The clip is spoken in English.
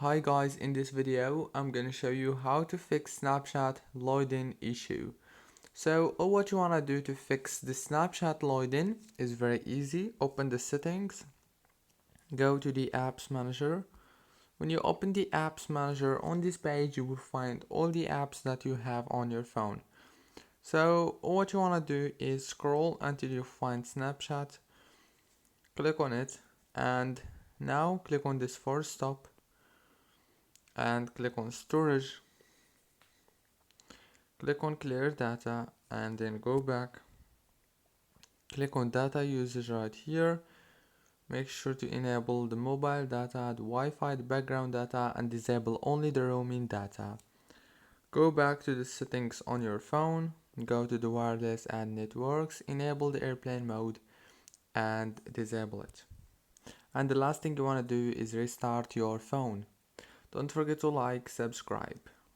Hi guys, in this video I'm gonna show you how to fix Snapchat load-in issue. So all what you wanna do to fix the Snapchat load-in is very easy. Open the settings, go to the apps manager. When you open the apps manager on this page, you will find all the apps that you have on your phone. So all what you wanna do is scroll until you find Snapchat, click on it, and now click on this force stop and click on storage, click on clear data, and then go back, click on data usage right here. Make sure to enable the mobile data, the Wi-Fi, the background data, and disable only the roaming data. Go back to the settings on your phone, go to the wireless and networks, enable the airplane mode and disable it. And the last thing you want to do is restart your phone. Don't forget to like, subscribe.